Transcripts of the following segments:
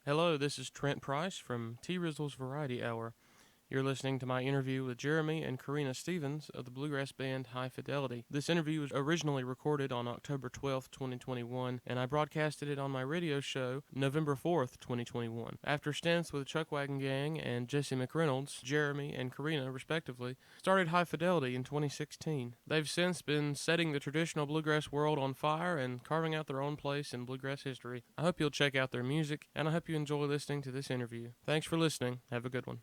Hello, this is Trent Price from T-rizzle's Variety Hour. You're listening to my interview with Jeremy and Corrina Stevens of the Bluegrass band High Fidelity. This interview was originally recorded on October 12th, 2021, and I broadcasted it on my radio show November 4th, 2021. After stints with Chuck Wagon Gang and Jesse McReynolds, Jeremy and Corrina, respectively, started High Fidelity in 2016. They've since been setting the traditional bluegrass world on fire and carving out their own place in bluegrass history. I hope you'll check out their music, and I hope you enjoy listening to this interview. Thanks for listening. Have a good one.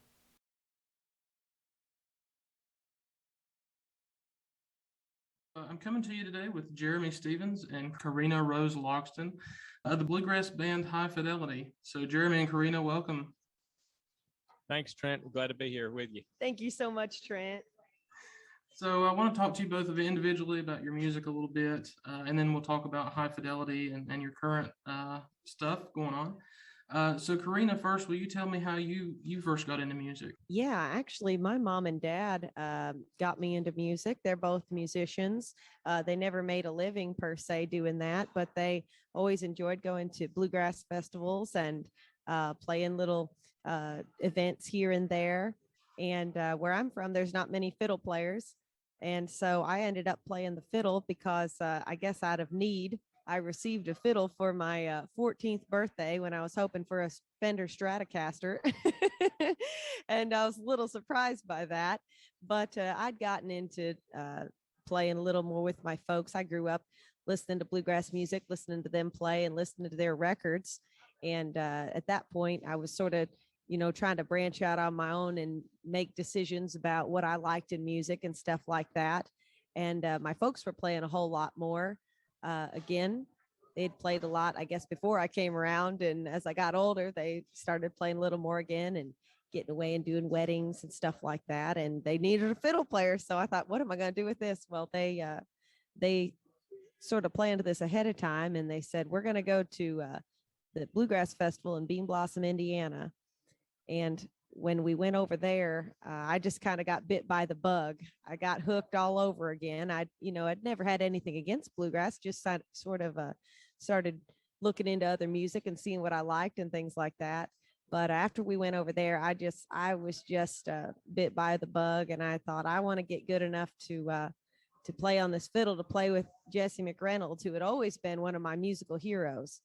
I'm coming to you today with Jeremy Stevens and Corrina Rose Logston of the bluegrass band High Fidelity. So, Jeremy and Corrina, welcome. Thanks, Trent. We're glad to be here with you. Thank you so much, Trent. So, I want to talk to you both of you individually about your music a little bit, and then we'll talk about High Fidelity and your current stuff going on. So, Corrina, first, will you tell me how you first got into music? Yeah, actually, my mom and dad got me into music. They're both musicians. They never made a living per se doing that, but they always enjoyed going to bluegrass festivals and playing little events here and there. And where I'm from, there's not many fiddle players. And so I ended up playing the fiddle because I guess out of need, I received a fiddle for my 14th birthday when I was hoping for a Fender Stratocaster. And I was a little surprised by that. But I'd gotten into playing a little more with my folks. I grew up listening to bluegrass music, listening to them play and listening to their records. And at that point, I was sort of, trying to branch out on my own and make decisions about what I liked in music and stuff like that. And my folks were playing a whole lot more. Again, they'd played a lot, I guess, before I came around. And as I got older, they started playing a little more again and getting away and doing weddings and stuff like that. And they needed a fiddle player. So I thought, what am I going to do with this? Well, they sort of planned this ahead of time. And they said, we're going to go to the Bluegrass Festival in Bean Blossom, Indiana. And when we went over there, I just kind of got bit by the bug. I got hooked all over again. I'd never had anything against bluegrass, just sort of started looking into other music and seeing what I liked and things like that. But after we went over there, I was just bit by the bug, and I thought I want to get good enough to play on this fiddle, to play with Jesse McReynolds, who had always been one of my musical heroes.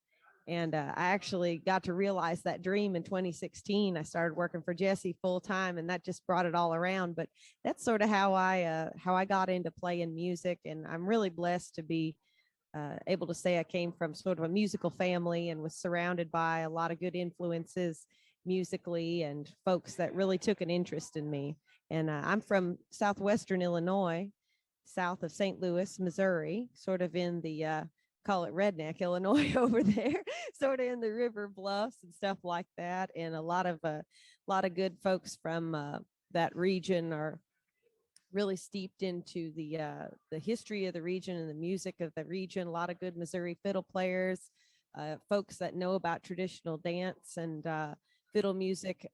And I actually got to realize that dream in 2016. I started working for Jesse full time, and that just brought it all around. But that's sort of how I got into playing music. And I'm really blessed to be able to say I came from sort of a musical family and was surrounded by a lot of good influences musically and folks that really took an interest in me. And I'm from southwestern Illinois, south of St. Louis, Missouri, sort of in the call it redneck Illinois over there, sort of in the river bluffs and stuff like that. And a lot of good folks from that region are really steeped into the history of the region and the music of the region. A lot of good Missouri fiddle players, folks that know about traditional dance and fiddle music,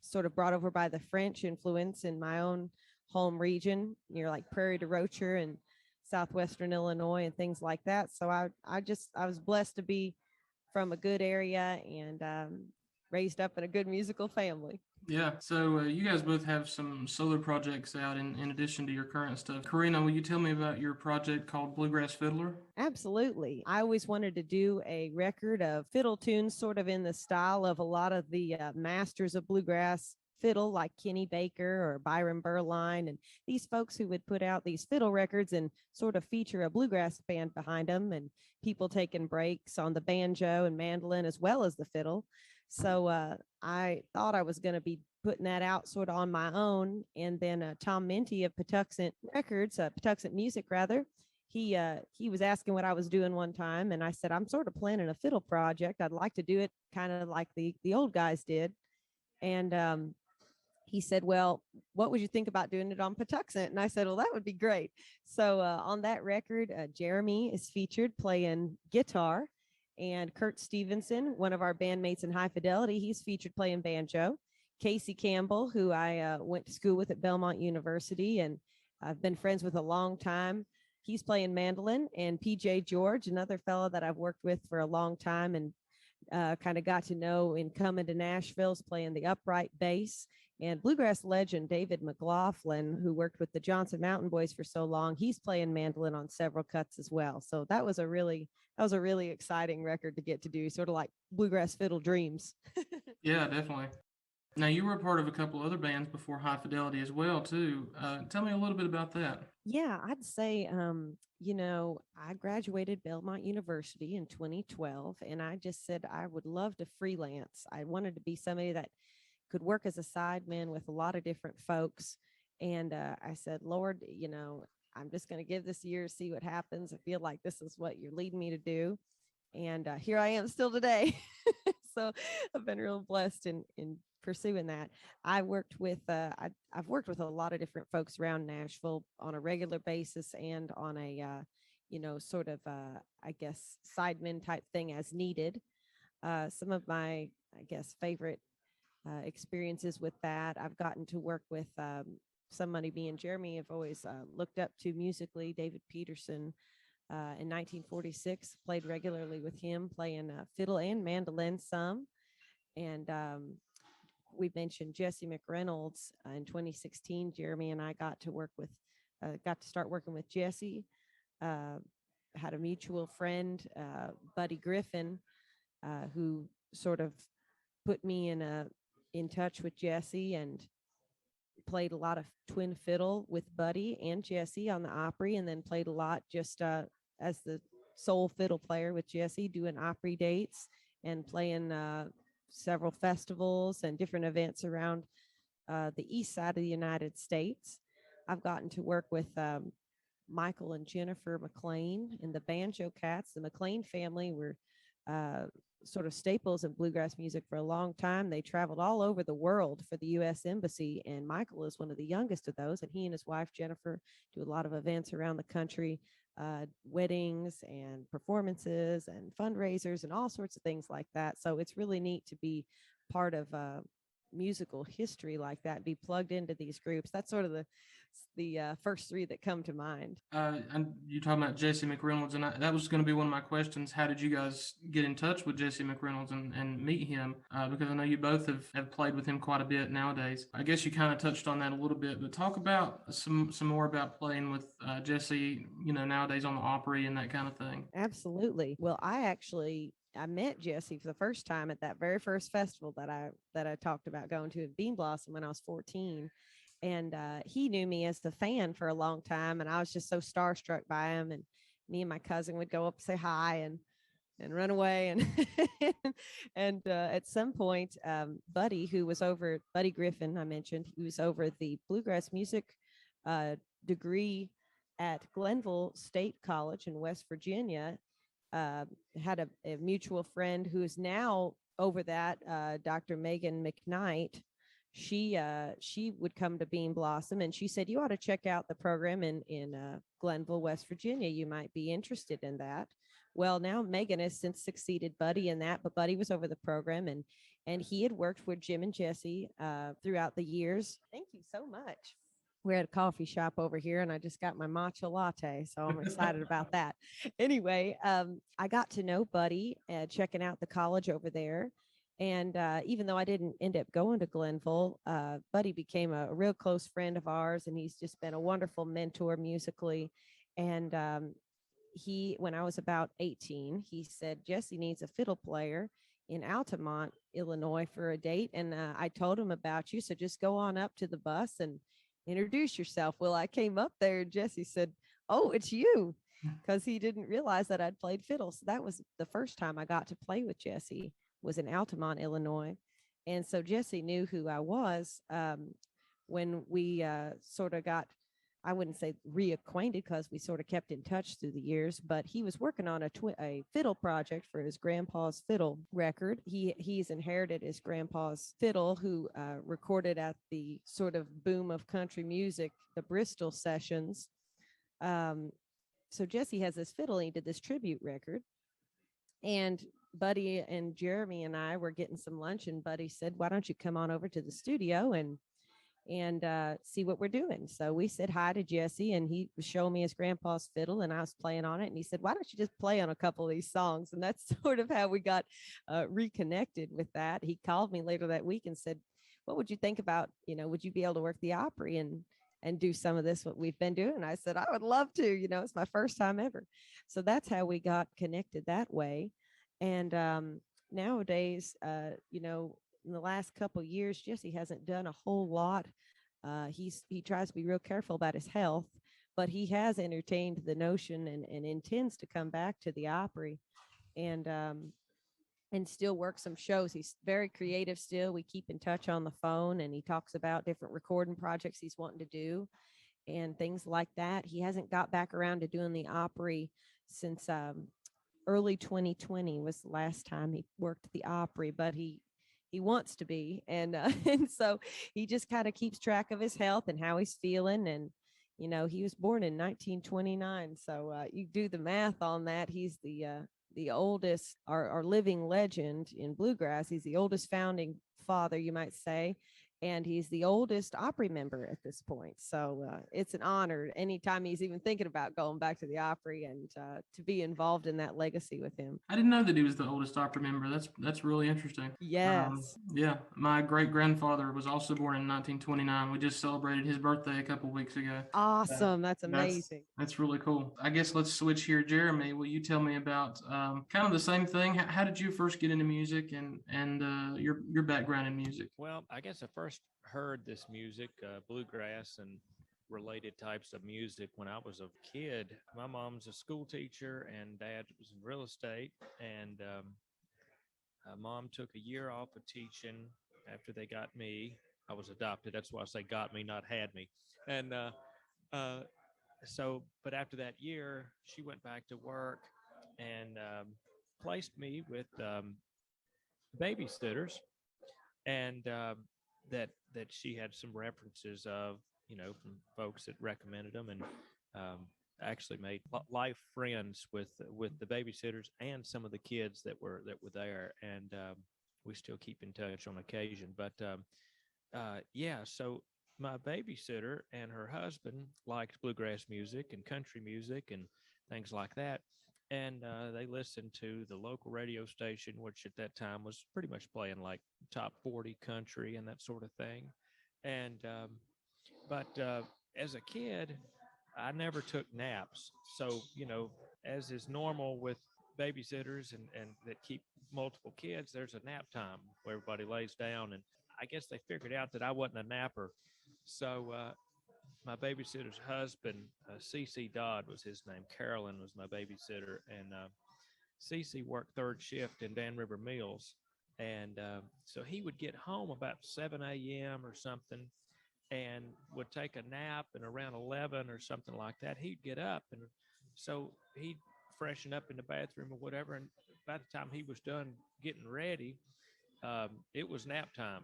sort of brought over by the French influence in my own home region near like Prairie du Rocher and southwestern Illinois and things like that. So I was blessed to be from a good area and raised up in a good musical family. Yeah. So you guys both have some solo projects out in addition to your current stuff. Corrina, will you tell me about your project called Bluegrass Fiddler? Absolutely. I always wanted to do a record of fiddle tunes, sort of in the style of a lot of the masters of bluegrass fiddle, like Kenny Baker or Byron Berline, and these folks who would put out these fiddle records and sort of feature a bluegrass band behind them, and people taking breaks on the banjo and mandolin as well as the fiddle. So I thought I was going to be putting that out sort of on my own. And then Tom Minty of Patuxent Records, Patuxent Music rather, he was asking what I was doing one time, and I said, I'm sort of planning a fiddle project. I'd like to do it kind of like the old guys did. And he said, well, what would you think about doing it on Patuxent? And I said, well, that would be great. So on that record, Jeremy is featured playing guitar, and Kurt Stevenson, one of our bandmates in High Fidelity, he's featured playing banjo. Casey Campbell, who I went to school with at Belmont University and I've been friends with a long time, he's playing mandolin. And PJ George, another fellow that I've worked with for a long time and kind of got to know in coming to Nashville's playing the upright bass. And bluegrass legend David McLaughlin, who worked with the Johnson Mountain Boys for so long, he's playing mandolin on several cuts as well. So that was a really exciting record to get to do, sort of like bluegrass fiddle dreams. Yeah, definitely. Now, you were a part of a couple other bands before High Fidelity as well, too. Tell me a little bit about that. Yeah, I'd say, I graduated Belmont University in 2012, and I just said I would love to freelance. I wanted to be somebody that could work as a sideman with a lot of different folks. And I said, Lord, I'm just going to give this year, see what happens. I feel like this is what you're leading me to do. And here I am still today. So I've been real blessed in pursuing that. I've worked with a lot of different folks around Nashville on a regular basis and on a sort of I guess sideman type thing as needed. Some of my I guess favorite experiences with that, I've gotten to work with somebody, me and Jeremy have always looked up to musically, David Peterson. In 1946, played regularly with him, playing fiddle and mandolin some. And we mentioned Jesse McReynolds in 2016. Jeremy and I got to start working with Jesse. Had a mutual friend, Buddy Griffin, who sort of put me in touch with Jesse, and played a lot of twin fiddle with Buddy and Jesse on the Opry, and then played a lot just as the sole fiddle player with Jesse, doing Opry dates and playing several festivals and different events around the east side of the United States. I've gotten to work with Michael and Jennifer McLean and the Banjo Cats. The McLean family were sort of staples in bluegrass music for a long time. They traveled all over the world for the U.S. Embassy, and Michael is one of the youngest of those. And he and his wife Jennifer do a lot of events around the country, weddings and performances and fundraisers and all sorts of things like that. So it's really neat to be part of musical history like that, be plugged into these groups. That's sort of the first three that come to mind. And you talking about Jesse McReynolds, and that was going to be one of my questions. How did you guys get in touch with Jesse McReynolds and meet him? Because I know you both have played with him quite a bit nowadays. I guess you kind of touched on that a little bit, but talk about some more about playing with Jesse, nowadays on the Opry and that kind of thing. Absolutely. Well, I met Jesse for the first time at that very first festival that I talked about going to at Bean Blossom when I was 14. And he knew me as the fan for a long time, and I was just so starstruck by him. And me and my cousin would go up, say hi, and run away. And at some point, Buddy, who was over Buddy Griffin, I mentioned, he was over the bluegrass music degree at Glenville State College in West Virginia. Had a mutual friend who is now over that, Dr. Megan McKnight. She would come to Bean Blossom, and she said, you ought to check out the program in Glenville, West Virginia. You might be interested in that. Well, now Megan has since succeeded Buddy in that, but Buddy was over the program, and he had worked with Jim and Jesse throughout the years. Thank you so much. We're at a coffee shop over here, and I just got my matcha latte, so I'm excited about that. Anyway, I got to know Buddy checking out the college over there. And even though I didn't end up going to Glenville, Buddy became a real close friend of ours, and he's just been a wonderful mentor musically. And when I was about 18, he said, Jesse needs a fiddle player in Altamont, Illinois for a date. And I told him about you. So just go on up to the bus and introduce yourself. Well, I came up there, and Jesse said, oh, it's you, because he didn't realize that I'd played fiddle. So that was the first time I got to play with Jesse, was in Altamont, Illinois. And so Jesse knew who I was when we sort of got, I wouldn't say reacquainted, because we sort of kept in touch through the years, but he was working on a fiddle project for his grandpa's fiddle record. He's inherited his grandpa's fiddle, who recorded at the sort of boom of country music, the Bristol sessions. So Jesse has this fiddle, and he did this tribute record. And Buddy and Jeremy and I were getting some lunch, and Buddy said, why don't you come on over to the studio and and see what we're doing. So we said hi to Jesse, and he was showing me his grandpa's fiddle, and I was playing on it. And he said, "Why don't you just play on a couple of these songs?" And that's sort of how we got reconnected with that. He called me later that week and said, "What would you think about, would you be able to work the Opry and do some of this what we've been doing?" And I said, "I would love to. It's my first time ever." So that's how we got connected that way. And nowadays, in the last couple of years, Jesse hasn't done a whole lot. He tries to be real careful about his health, but he has entertained the notion and intends to come back to the Opry and still work some shows. He's very creative still. We keep in touch on the phone, and he talks about different recording projects he's wanting to do and things like that. He hasn't got back around to doing the Opry since early 2020 was the last time he worked the Opry, but he wants to be, and and so he just kind of keeps track of his health and how he's feeling. And he was born in 1929, so you do the math on that. He's the oldest, our living legend in bluegrass. He's the oldest founding father, you might say, and he's the oldest Opry member at this point. So it's an honor anytime he's even thinking about going back to the Opry, and to be involved in that legacy with him. I didn't know that he was the oldest Opry member. That's really interesting. Yes. Yeah, my great grandfather was also born in 1929. We just celebrated his birthday a couple weeks ago. Awesome. That's amazing. That's really cool. I guess let's switch here. Jeremy, will you tell me about kind of the same thing? How did you first get into music and your background in music? Well, I guess I first heard this music, bluegrass and related types of music, when I was a kid. My mom's a school teacher and dad was in real estate. And mom took a year off of teaching after they got me. I was adopted. That's why I say got me, not had me. And but after that year, she went back to work and placed me with babysitters, and that she had some references of, from folks that recommended them, and actually made life friends with the babysitters and some of the kids that were there, and we still keep in touch on occasion. But yeah, so my babysitter and her husband liked bluegrass music and country music and things like that. And they listened to the local radio station, which at that time was pretty much playing like top 40 country and that sort of thing. And but as a kid, I never took naps. So, as is normal with babysitters and that keep multiple kids, there's a nap time where everybody lays down. And I guess they figured out that I wasn't a napper. So my babysitter's husband, C.C. Dodd was his name. Carolyn was my babysitter. And C.C. worked third shift in Dan River Mills. And so he would get home about 7 a.m. or something and would take a nap, and around 11 or something like that, he'd get up. And so he'd freshen up in the bathroom or whatever. And by the time he was done getting ready, it was nap time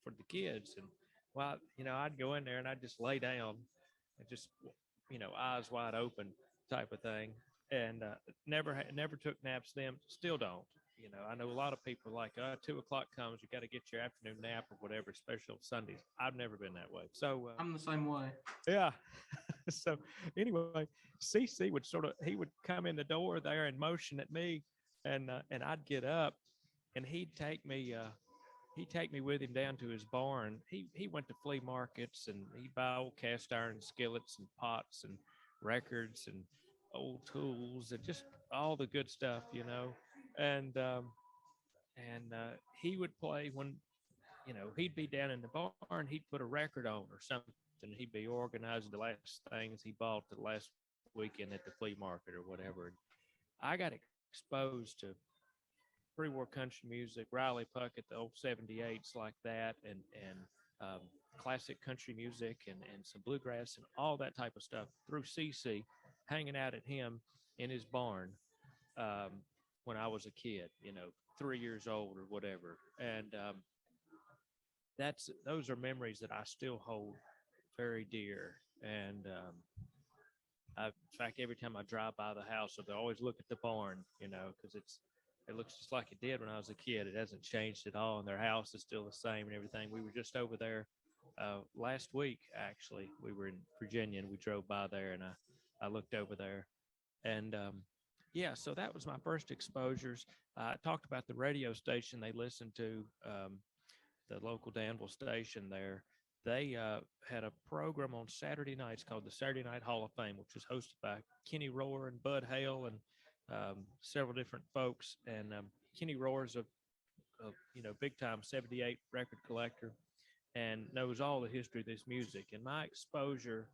for the kids. And well, I'd go in there and I'd just lay down and just, eyes wide open type of thing. And never took naps then, still don't. I know a lot of people like, 2 o'clock comes, you got to get your afternoon nap or whatever, especially on Sundays. I've never been that way. So I'm the same way. yeah. So anyway, CC he would come in the door there and motion at me, and I'd get up, and he'd take me with him down to his barn. He went to flea markets, and he'd buy old cast iron skillets and pots and records and old tools and just all the good stuff, and he would play when, he'd be down in the barn, he'd put a record on or something, and he'd be organizing the last things he bought the last weekend at the flea market or whatever. And I got exposed to pre-war country music, Riley Puckett, the old 78s like that, and classic country music and some bluegrass and all that type of stuff through CC, hanging out at him in his barn when I was a kid, 3 years old or whatever. And those are memories that I still hold very dear. And in fact, every time I drive by the house, I always look at the barn, because it looks just like it did when I was a kid. It hasn't changed at all, and their house is still the same and everything. We were just over there last week, actually, we were in Virginia and we drove by there, and I looked over there, and yeah, so that was my first exposures. I talked about the radio station they listened to, the local Danville station there. They had a program on Saturday nights called the Saturday Night Hall of Fame, which was hosted by Kenny Rohr and Bud Hale and several different folks. And Kenny Rohr is a big time '78 record collector and knows all the history of this music. And my exposure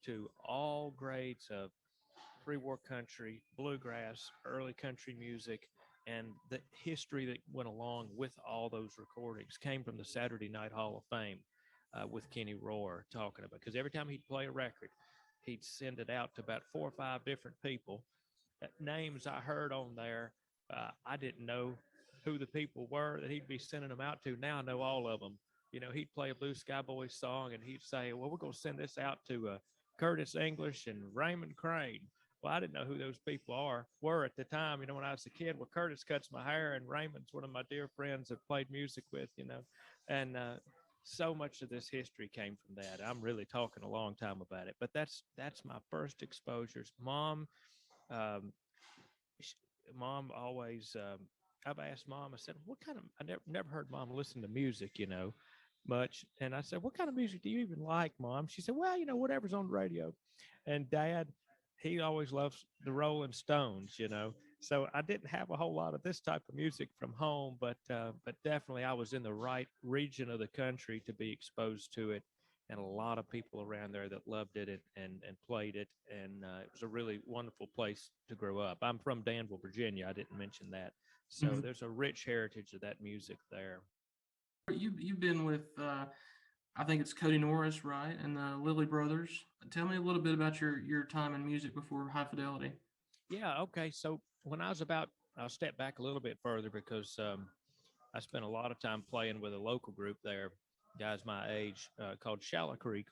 to all grades of pre-war country, bluegrass, early country music, and the history that went along with all those recordings came from the Saturday Night Hall of Fame with Kenny Rohr talking about. Because every time he'd play a record, he'd send it out to about 4 or 5 different people. Names I heard on there, I didn't know who the people were that he'd be sending them out to. Now I know all of them. He'd play a Blue Sky Boys song and he'd say, well, we're going to send this out to Curtis English and Raymond Crane. Well, I didn't know who those people were at the time. When I was a kid, well, Curtis cuts my hair and Raymond's one of my dear friends I've played music with, and so much of this history came from that. I'm really talking a long time about it, but that's my first exposures. Um, Mom always, I've asked Mom, I said, I never heard Mom listen to music, much. And I said, what kind of music do you even like, Mom? She said, well, whatever's on the radio. And Dad, he always loves the Rolling Stones, So I didn't have a whole lot of this type of music from home, but definitely I was in the right region of the country to be exposed to it. And a lot of people around there that loved it and played it. And it was a really wonderful place to grow up. I'm from Danville, Virginia. I didn't mention that. So there's a rich heritage of that music there. You've been with, I think it's Cody Norris, right? And the Lilly Brothers. Tell me a little bit about your time in music before High Fidelity. Yeah. Okay. So when I was I'll step back a little bit further because I spent a lot of time playing with a local group there, guys my age, called Shallow Creek.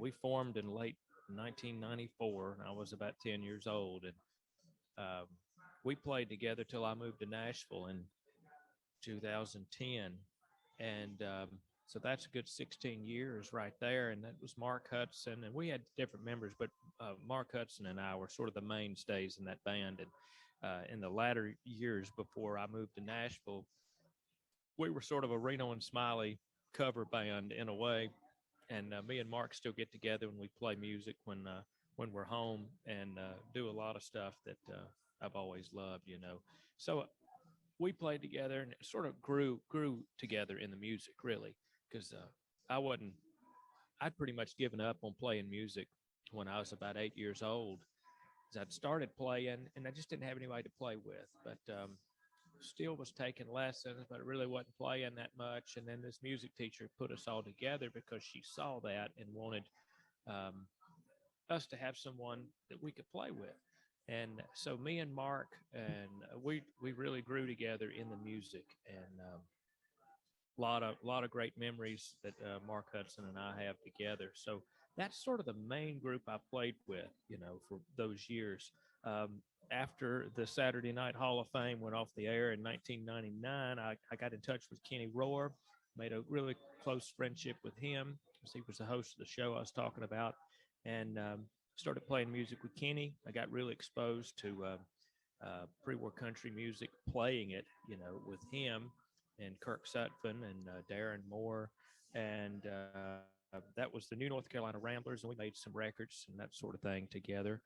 We formed in late 1994, and I was about 10 years old. And we played together till I moved to Nashville in 2010. And so that's a good 16 years right there. And that was Mark Hudson. And we had different members, but Mark Hudson and I were sort of the mainstays in that band. And in the latter years before I moved to Nashville, we were sort of a Reno and Smiley cover band in a way. And me and Mark still get together when we play music when we're home and do a lot of stuff that I've always loved, So we played together and it sort of grew together in the music, really, because I'd pretty much given up on playing music when I was about 8 years old. I'd started playing and I just didn't have anybody to play with, but still was taking lessons, but really wasn't playing that much. And then this music teacher put us all together because she saw that and wanted us to have someone that we could play with. And so me and Mark, and we really grew together in the music, and a lot of great memories that Mark Hudson and I have together. So that's sort of the main group I played with, for those years. After the Saturday Night Hall of Fame went off the air in 1999, I got in touch with Kenny Rohr, made a really close friendship with him because he was the host of the show I was talking about, and started playing music with Kenny. I got really exposed to pre-war country music, playing it, with him and Kirk Sutphin and Darren Moore. And that was the New North Carolina Ramblers, and we made some records and that sort of thing together.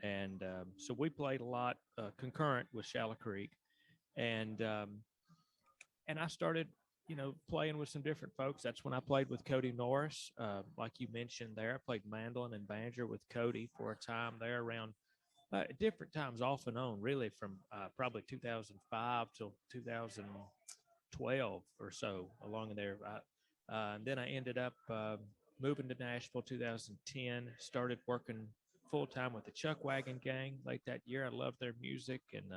And so we played a lot concurrent with Shallow Creek. And I started, playing with some different folks. That's when I played with Cody Norris. Like you mentioned there, I played mandolin and banjo with Cody for a time there around different times off and on, really from probably 2005 till 2012 or so along in there. And then I ended up moving to Nashville 2010, started working full-time with the Chuck Wagon Gang late that year. I loved their music and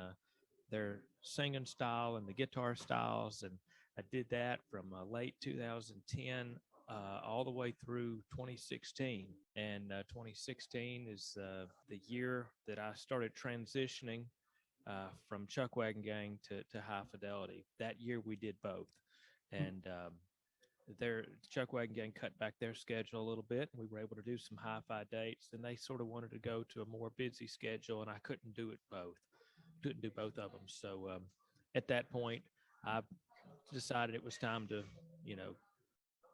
their singing style and the guitar styles. And I did that from late 2010 all the way through 2016. And 2016 is the year that I started transitioning from Chuck Wagon Gang to High Fidelity. That year we did both. And their Chuck Wagon Gang cut back their schedule a little bit. We were able to do some hi-fi dates, and they sort of wanted to go to a more busy schedule, and I couldn't do it both. Couldn't do both of them. So at that point, I decided it was time to, you know,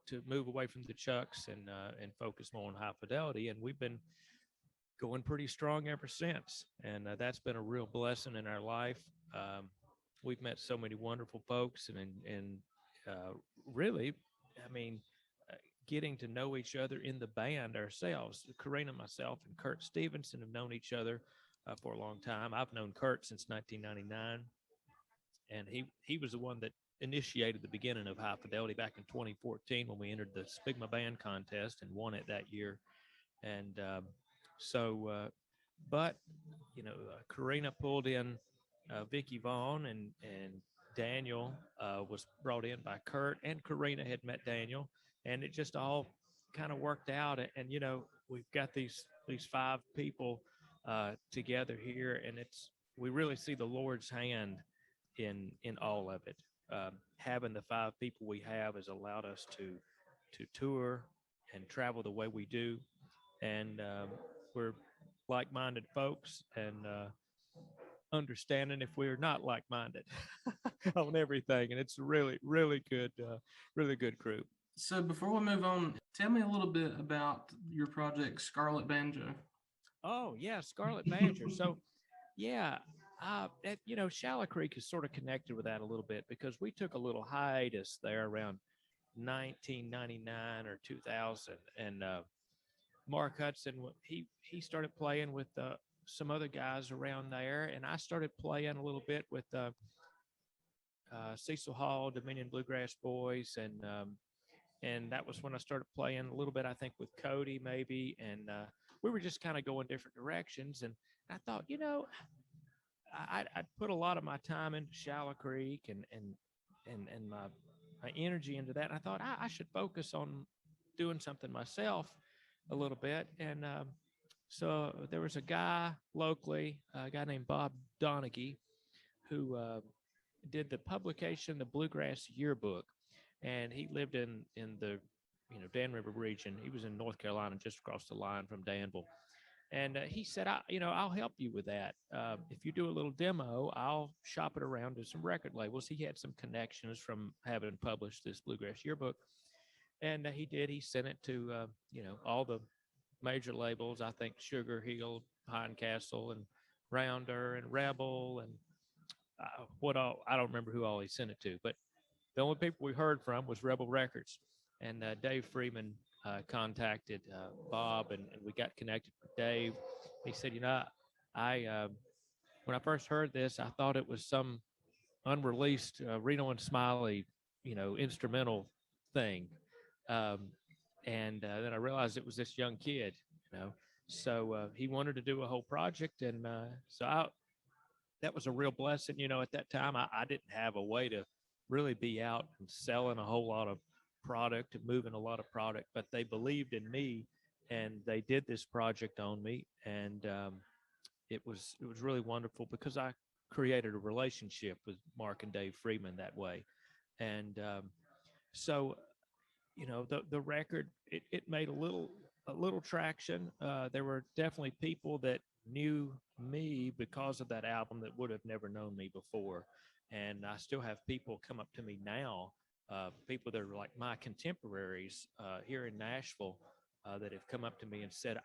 to move away from the Chucks and focus more on High Fidelity. And we've been going pretty strong ever since. And that's been a real blessing in our life. We've met so many wonderful folks, and really, I mean, uh, getting to know each other in the band ourselves. Corrina, myself, and Kurt Stevenson have known each other for a long time. I've known Kurt since 1999, and he was the one that initiated the beginning of High Fidelity back in 2014 when we entered the Spigma Band contest and won it that year. And but you know, Corrina pulled in Vicky Vaughn, and Daniel was brought in by Kurt, and Corrina had met Daniel, and it just all kind of worked out. And you know, we've got these five people together here, and we really see the Lord's hand in all of it. Having the five people we have has allowed us to tour and travel the way we do, and we're like-minded folks, and understanding if we're not like-minded on everything, and it's really good group. So before we move on, tell me a little bit about your project, Scarlet Banjo. Oh yeah, Scarlet Badger. So yeah, you know, Shallow Creek is sort of connected with that a little bit because we took a little hiatus there around 1999 or 2000, and Mark Hudson, he started playing with some other guys around there, and I started playing a little bit with Cecil Hall, Dominion Bluegrass Boys, and that was when I started playing a little bit, I think, with Cody maybe, and we were just kind of going different directions. And I thought, you know, I'd put a lot of my time into Shallow Creek and my energy into that. And I thought I should focus on doing something myself a little bit. And so there was a guy locally, a guy named Bob Donaghy, who did the publication, the Bluegrass Yearbook, and he lived in the Dan River region. He was in North Carolina, just across the line from Danville. And he said, I'll help you with that. If you do a little demo, I'll shop it around to some record labels. He had some connections from having published this Bluegrass Yearbook. And he did. He sent it to, all the major labels. I think Sugar Hill, Pine Castle, and Rounder, and Rebel, and I don't remember who all he sent it to. But the only people we heard from was Rebel Records. And Dave Freeman contacted Bob, and we got connected with Dave. He said, I when I first heard this, I thought it was some unreleased Reno and Smiley, instrumental thing. And then I realized it was this young kid, So he wanted to do a whole project, and that was a real blessing. At that time, I didn't have a way to really be out and selling a whole lot of product and moving a lot of product, but they believed in me, and they did this project on me, and it was really wonderful because I created a relationship with Mark and Dave Freeman that way. And so the record, it made a little traction. There were definitely people that knew me because of that album that would have never known me before, and I still have people come up to me now, people that are like my contemporaries here in Nashville, that have come up to me and said,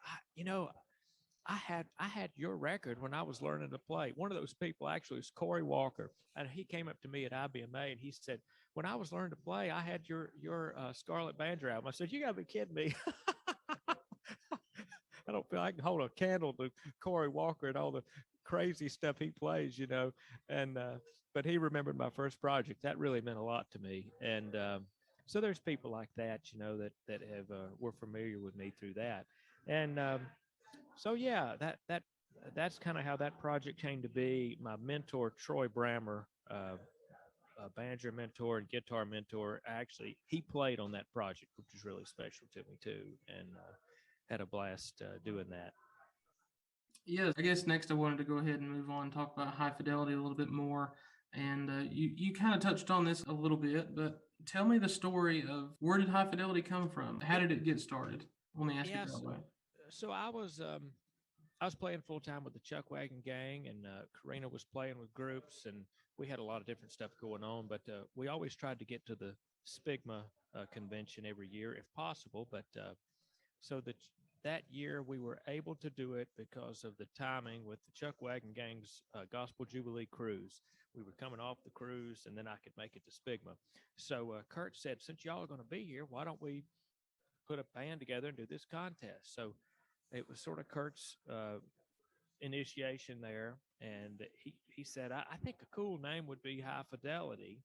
I had your record when I was learning to play. One of those people actually is Corey Walker, and he came up to me at IBMA and he said, when I was learning to play, I had your Scarlet Banjo album. I said, you gotta be kidding me. I don't feel I can hold a candle to Corey Walker and all the crazy stuff he plays, and but he remembered my first project. That really meant a lot to me. And so there's people like that, that have were familiar with me through that. And so yeah, that's kind of how that project came to be. My mentor, Troy Brammer, a banjo mentor and guitar mentor, actually, he played on that project, which was really special to me too, and had a blast doing that. Yeah, I guess next I wanted to go ahead and move on and talk about High Fidelity a little bit more. And you kind of touched on this a little bit, but tell me the story of where did High Fidelity come from? How did it get started? Let me ask it that Yes. way. So I was playing full time with the Chuck Wagon Gang, and Corrina was playing with groups, and we had a lot of different stuff going on. But we always tried to get to the Spigma convention every year if possible. But so that year we were able to do it because of the timing with the Chuck Wagon Gang's Gospel Jubilee cruise. We were coming off the cruise, and then I could make it to Spigma. So Kurt said, since y'all are going to be here, why don't we put a band together and do this contest? So it was sort of Kurt's initiation there, and he said, I think a cool name would be High Fidelity,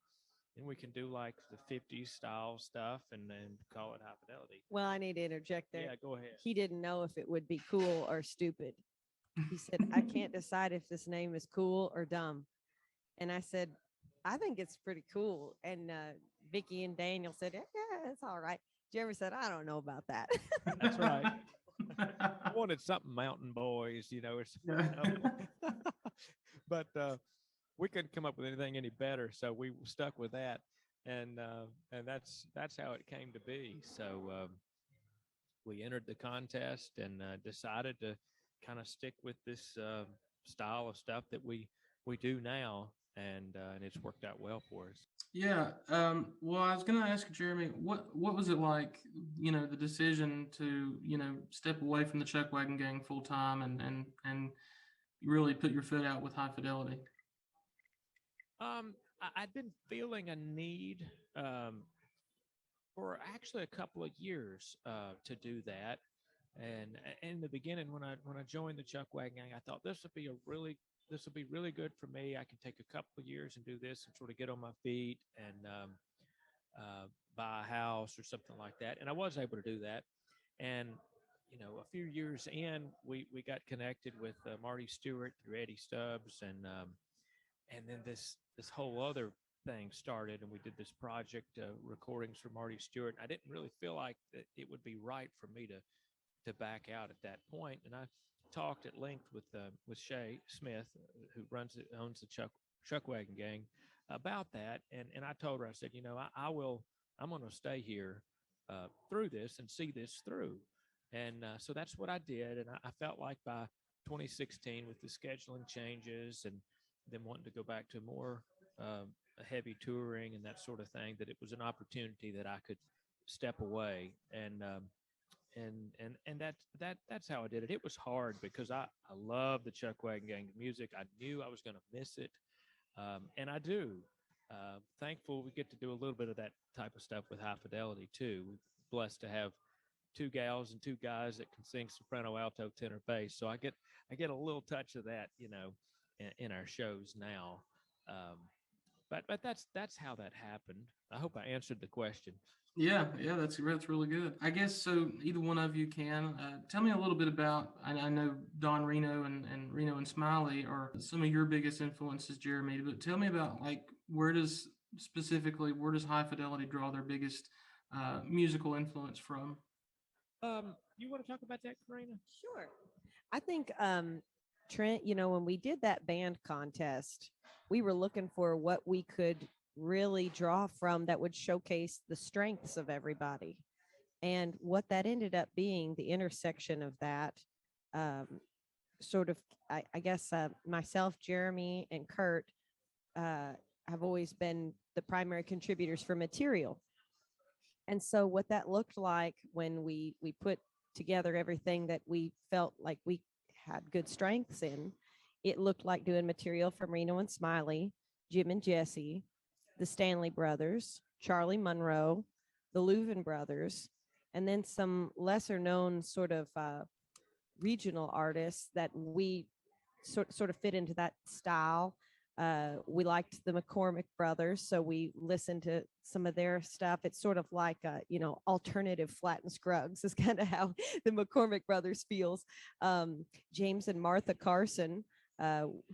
and we can do like the 50s style stuff and then call it High Fidelity. Well, I need to interject there. Yeah, go ahead. He didn't know if it would be cool or stupid. He said, I can't decide if this name is cool or dumb. And I said, I think it's pretty cool. And Vicky and Daniel said, yeah, it's all right. Jeremy said, I don't know about that. That's right. I wanted something Mountain Boys, it's, but we couldn't come up with anything any better, so we stuck with that, and that's how it came to be. So we entered the contest and decided to kind of stick with this style of stuff that we do now, and it's worked out well for us. Yeah. Well, I was going to ask Jeremy, what was it like, the decision to, step away from the Chuck Wagon Gang full time and really put your foot out with High Fidelity? I'd been feeling a need for actually a couple of years to do that. And in the beginning, when I joined the Chuck Wagon Gang, I thought this would be really good for me. I can take a couple of years and do this and sort of get on my feet and buy a house or something like that. And I was able to do that. And a few years in, we got connected with Marty Stewart through Eddie Stubbs, and then this whole other thing started, and we did this project recordings for Marty Stewart. I didn't really feel like that it would be right for me to back out at that point, and I talked at length with Shay Smith, who owns the Chuck Wagon Gang, about that, and I told her, I said, I'm going to stay here through this and see this through, and so that's what I did, and I felt like by 2016, with the scheduling changes and then wanting to go back to more heavy touring and that sort of thing, that it was an opportunity that I could step away, and that's how I did it. It was hard because I love the Chuck Wagon Gang music. I knew I was going to miss it, and I do. Thankful we get to do a little bit of that type of stuff with High Fidelity too. We're blessed to have two gals and two guys that can sing soprano, alto, tenor, bass. So I get a little touch of that, in our shows now. But that's how that happened. I hope I answered the question. Yeah, that's really good. I guess so. Either one of you can tell me a little bit about. I know Don Reno and Reno and Smiley are some of your biggest influences, Jeremy. But tell me about where does High Fidelity draw their biggest musical influence from? You want to talk about that, Corrina? Sure. I think Trent, when we did that band contest, we were looking for what we could really draw from that would showcase the strengths of everybody. And what that ended up being, the intersection of that, I guess myself, Jeremy, and Kurt have always been the primary contributors for material. And so what that looked like when we put together everything that we felt like we had good strengths in, it looked like doing material from Reno and Smiley, Jim and Jesse, the Stanley Brothers, Charlie Monroe, the Louvin Brothers, and then some lesser known sort of regional artists that we sort of fit into that style. We liked the McCormick Brothers, so we listened to some of their stuff. It's sort of like alternative Flat and Scruggs is kind of how the McCormick Brothers feels. James and Martha Carson,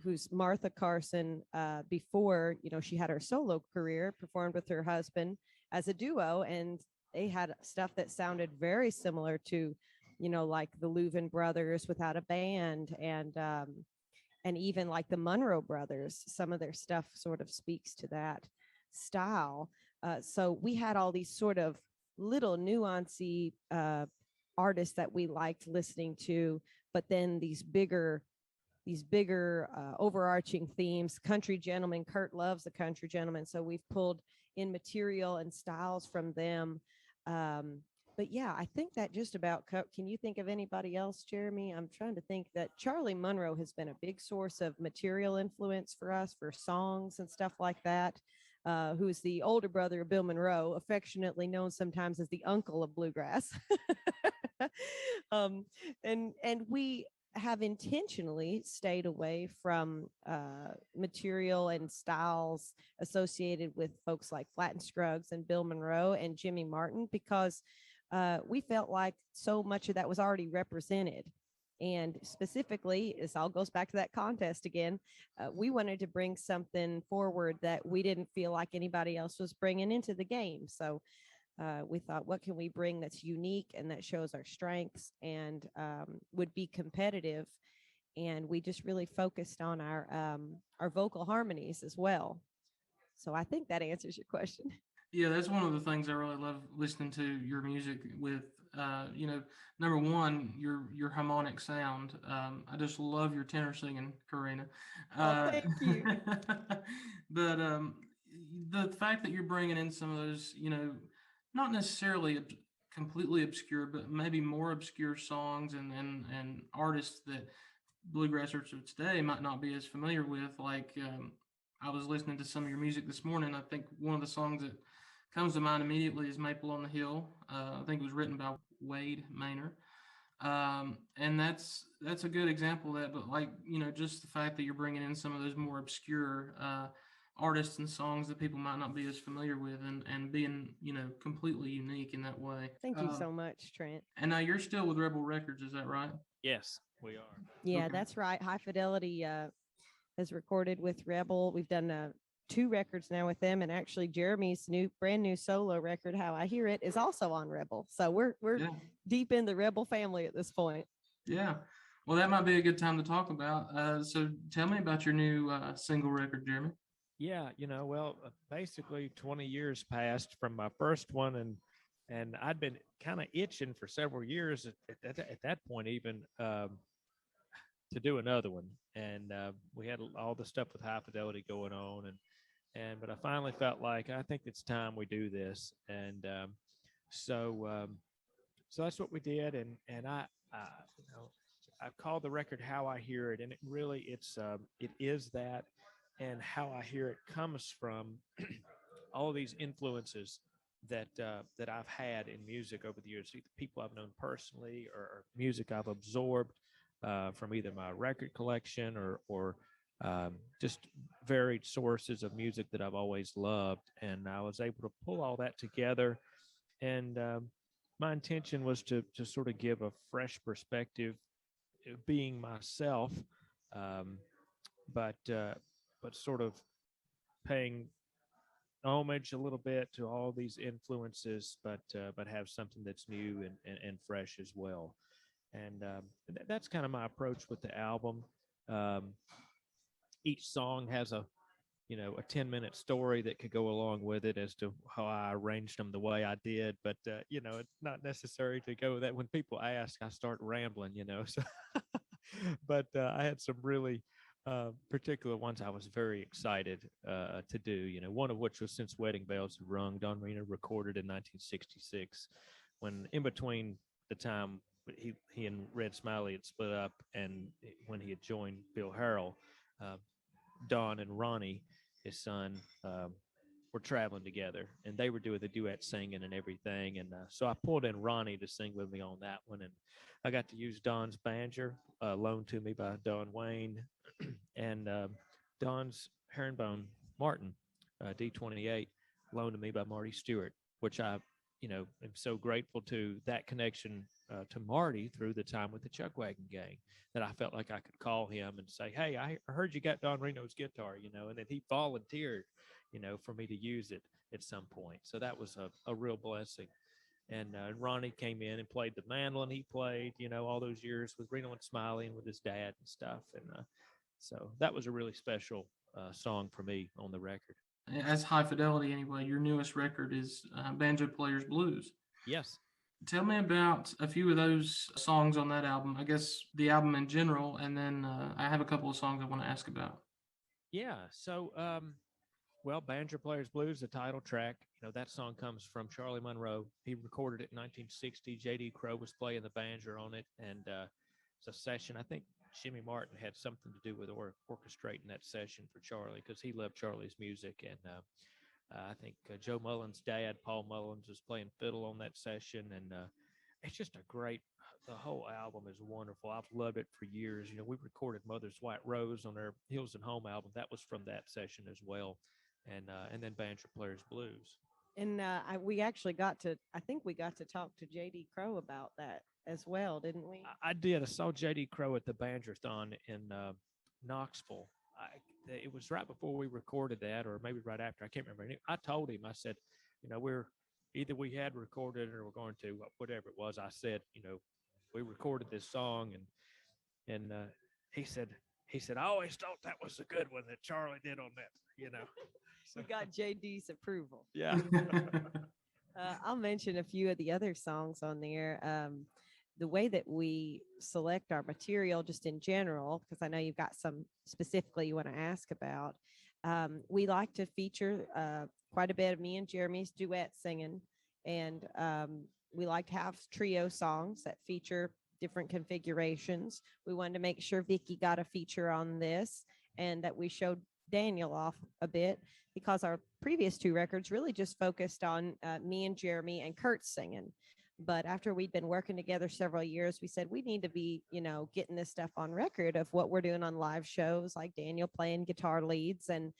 who's Martha Carson before she had her solo career, performed with her husband as a duo, and they had stuff that sounded very similar to like the Louvin Brothers without a band, and and even like the Monroe brothers, some of their stuff sort of speaks to that style. So we had all these sort of little nuancy artists that we liked listening to, but then these bigger overarching themes. Country Gentleman, Kurt loves the Country Gentleman, so we've pulled in material and styles from them. But yeah, I think that just about can you think of anybody else, Jeremy? I'm trying to think. That Charlie Monroe has been a big source of material influence for us for songs and stuff like that. Who is the older brother of Bill Monroe, affectionately known sometimes as the uncle of bluegrass. um, and we have intentionally stayed away from material and styles associated with folks like Flatt and Scruggs and Bill Monroe and Jimmy Martin, because we felt like so much of that was already represented. And specifically, this all goes back to that contest again. We wanted to bring something forward that we didn't feel like anybody else was bringing into the game. So we thought, what can we bring that's unique and that shows our strengths and would be competitive? And we just really focused on our vocal harmonies as well. So I think that answers your question. Yeah, that's one of the things I really love listening to your music with. You know, number one, your harmonic sound. I just love your tenor singing, Corrina. Oh, thank you. But the fact that you're bringing in some of those, you know, not necessarily completely obscure, but maybe more obscure songs and artists that bluegrassers of today might not be as familiar with. Like I was listening to some of your music this morning. I think one of the songs that comes to mind immediately is Maple on the Hill. I think it was written by Wade Maynard. And that's a good example of that. But like, you know, just the fact that you're bringing in some of those more obscure artists and songs that people might not be as familiar with, and being, you know, completely unique in that way. Thank you so much, Trent. And now you're still with Rebel Records, is that right? Yes, we are. Yeah, Okay. that's right. High Fidelity has recorded with Rebel. We've done 2 records now with them, and actually Jeremy's brand new solo record, How I Hear It, is also on Rebel. So we're Yeah. deep in the Rebel family at this point. Yeah. Well, that might be a good time to talk about. So tell me about your new single record, Jeremy. Yeah, you know, well, basically 20 years passed from my first one, and I'd been kind of itching for several years at that point, even to do another one. And we had all the stuff with High Fidelity going on, but I finally felt like I think it's time we do this, and so that's what we did, and you know, I've called the record How I Hear It, and it is that. And How I Hear It comes from all of these influences that I've had in music over the years, either people I've known personally or music I've absorbed from either my record collection or just varied sources of music that I've always loved. And I was able to pull all that together. And my intention was to sort of give a fresh perspective, being myself, but sort of paying homage a little bit to all these influences, but have something that's new and fresh as well. And that's kind of my approach with the album. Each song has a 10-minute story that could go along with it as to how I arranged them the way I did. But it's not necessary to go that. When people ask, I start rambling, so but I had some really particular ones I was very excited to do, one of which was Since Wedding Bells Have Rung. Don Rena recorded in 1966, when in between the time he and Red Smiley had split up and when he had joined Bill Harrell, Don and Ronnie, his son, were traveling together, and they were doing the duet singing and everything. And so I pulled in Ronnie to sing with me on that one, and I got to use Don's banjo, loaned to me by Don Wayne, and Don's herringbone Martin, D28, loaned to me by Marty Stewart, which I, am so grateful to that connection to Marty through the time with the Chuck Wagon Gang, that I felt like I could call him and say, hey, I heard you got Don Reno's guitar, and then he volunteered, for me to use it at some point. So that was a real blessing. And Ronnie came in and played the mandolin he played, all those years with Reno and Smiley and with his dad and stuff. And So that was a really special song for me on the record. As High Fidelity, anyway, your newest record is Banjo Player's Blues. Yes. Tell me about a few of those songs on that album. I guess the album in general, and then I have a couple of songs I want to ask about. Yeah. So, well, Banjo Player's Blues, the title track, that song comes from Charlie Monroe. He recorded it in 1960. J.D. Crowe was playing the banjo on it, and it's a session. I think Jimmy Martin had something to do with orchestrating that session for Charlie because he loved Charlie's music. And I think Joe Mullins' dad, Paul Mullins, was playing fiddle on that session. And it's just the whole album is wonderful. I've loved it for years. We recorded Mother's White Rose on their Hills and Home album. That was from that session as well. And then Banjo Player's Blues. And we got to talk to J.D. Crowe about that as well, didn't we? I did. I saw J.D. Crowe at the Banjothon in Knoxville. It was right before we recorded that, or maybe right after. I can't remember. I told him, I said, we had recorded it or we're going to, whatever it was. I said, we recorded this song, and he said, I always thought that was a good one that Charlie did on that, So, We got JD's approval. yeah. I'll mention a few of the other songs on there. The way that we select our material just in general, because I know you've got some specifically you want to ask about. We like to feature quite a bit of me and Jeremy's duet singing. And we like to have trio songs that feature different configurations. We wanted to make sure Vicky got a feature on this and that we showed Daniel off a bit because our previous two records really just focused on me and Jeremy and Kurt singing. But after we'd been working together several years, we said we need to be, getting this stuff on record of what we're doing on live shows, like Daniel playing guitar leads and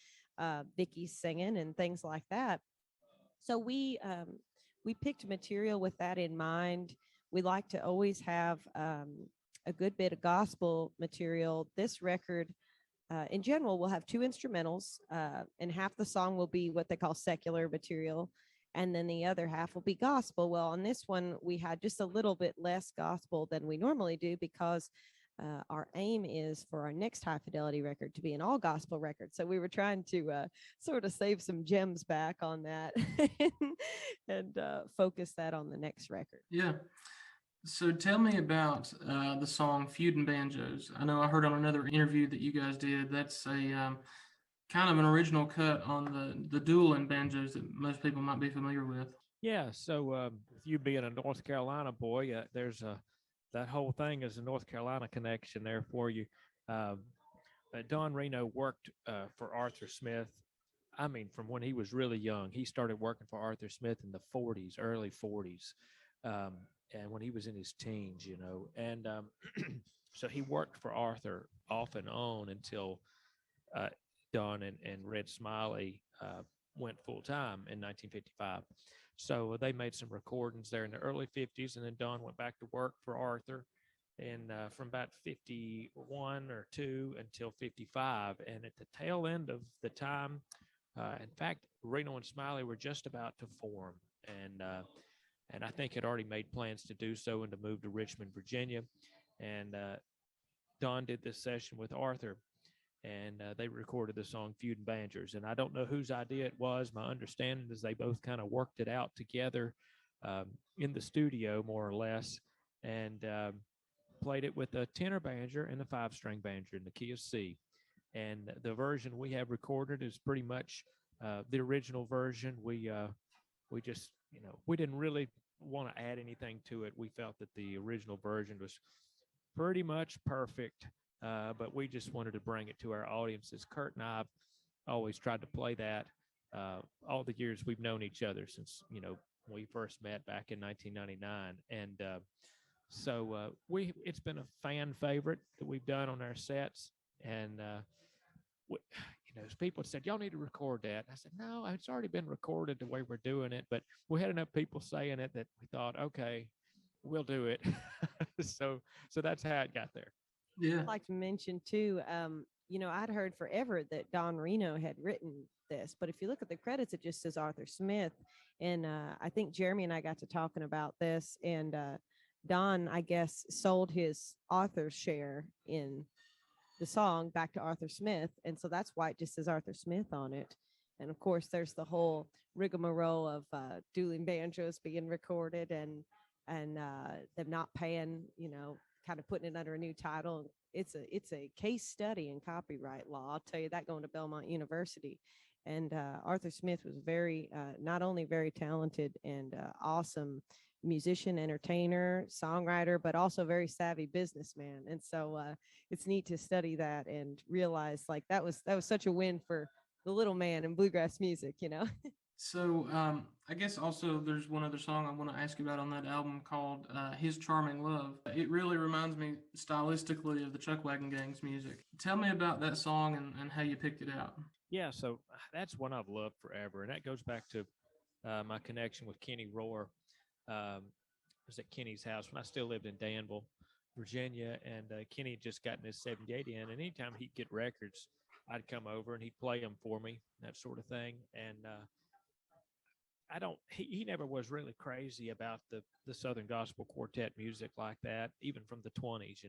Vicky singing and things like that. So we picked material with that in mind. We like to always have a good bit of gospel material. This record, in general, we'll have two instrumentals, and half the song will be what they call secular material, and then the other half will be gospel. Well, on this one, we had just a little bit less gospel than we normally do because our aim is for our next High Fidelity record to be an all gospel record. So we were trying to sort of save some gems back on that and focus that on the next record. Yeah. So tell me about the song Feudin' Banjos. I know I heard on another interview that you guys did. That's a kind of an original cut on the dueling banjos that most people might be familiar with. Yeah. So with you being a North Carolina boy, there's that whole thing is a North Carolina connection there for you. Don Reno worked for Arthur Smith. I mean, from when he was really young, he started working for Arthur Smith in the 40s, early 40s. And when he was in his teens, and so he worked for Arthur off and on until Don and Red Smiley went full time in 1955. So they made some recordings there in the early 50s, and then Don went back to work for Arthur, and from about 51 or 2 until 55. And at the tail end of the time, in fact, Reno and Smiley were just about to form, and I think had already made plans to do so and to move to Richmond, Virginia. And Don did this session with Arthur, and they recorded the song Feudin' Banjos. And I don't know whose idea it was. My understanding is they both kind of worked it out together in the studio, more or less, and played it with a tenor banjo and a 5-string banjo in the key of C. And the version we have recorded is pretty much the original version. We just, we didn't really want to add anything to it. We felt that the original version was pretty much perfect, but we just wanted to bring it to our audiences. Kurt and I always tried to play that all the years we've known each other since, we first met back in 1999. And so it's been a fan favorite that we've done on our sets. And people said, y'all need to record that. I said, no, it's already been recorded the way we're doing it. But we had enough people saying it that we thought, okay, we'll do it. So that's how it got there. Yeah. I'd like to mention too, I'd heard forever that Don Reno had written this, but if you look at the credits, it just says Arthur Smith. And I think Jeremy and I got to talking about this, and Don, I guess, sold his author's share in the song back to Arthur Smith. And so that's why it just says Arthur Smith on it. And of course, there's the whole rigmarole of dueling banjos being recorded and them not paying, kind of putting it under a new title. It's a case study in copyright law. I'll tell you that, going to Belmont University. And Arthur Smith was very, not only very talented and awesome musician, entertainer, songwriter, but also very savvy businessman. And so it's neat to study that and realize like that was such a win for the little man in bluegrass music, So I guess also there's one other song I want to ask you about on that album called His Charming Love. It really reminds me stylistically of the Chuck Wagon Gang's music. Tell me about that song and how you picked it out. Yeah, so that's one I've loved forever, and that goes back to my connection with Kenny Rohr. I was at Kenny's house when I still lived in Danville, Virginia, and Kenny had just gotten his 78 in, and anytime he'd get records, I'd come over and he'd play them for me, that sort of thing. And he never was really crazy about the Southern Gospel Quartet music like that, even from the 20s,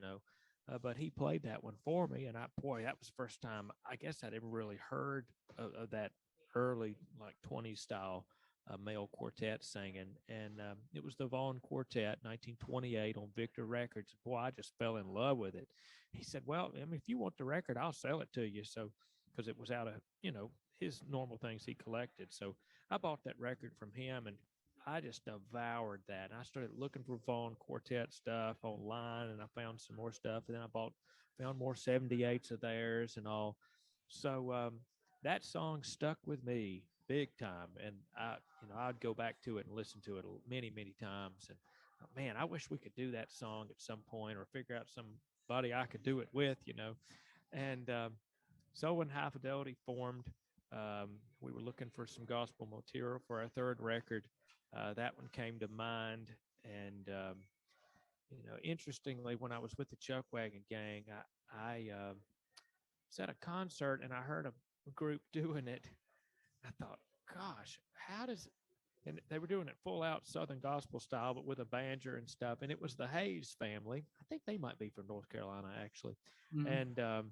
but he played that one for me, and that was the first time I guess I'd ever really heard of that early like 20s style male quartet singing. And it was the Vaughn Quartet, 1928, on Victor Records. Boy, I just fell in love with it. He said, well, I mean, if you want the record, I'll sell it to you. So, because it was out of, his normal things he collected. So I bought that record from him, and I just devoured that. And I started looking for Vaughn Quartet stuff online, and I found some more stuff. And then I found more 78s of theirs and all. So that song stuck with me big time. And I'd go back to it and listen to it many, many times. And man, I wish we could do that song at some point, or figure out somebody I could do it with, And so when High Fidelity formed, we were looking for some gospel material for our third record. That one came to mind. And, interestingly, when I was with the Chuck Wagon Gang, I was at a concert and I heard a group doing it. I thought, gosh, and they were doing it full out Southern gospel style, but with a banjo and stuff. And it was the Hayes family. I think they might be from North Carolina, actually. Mm-hmm.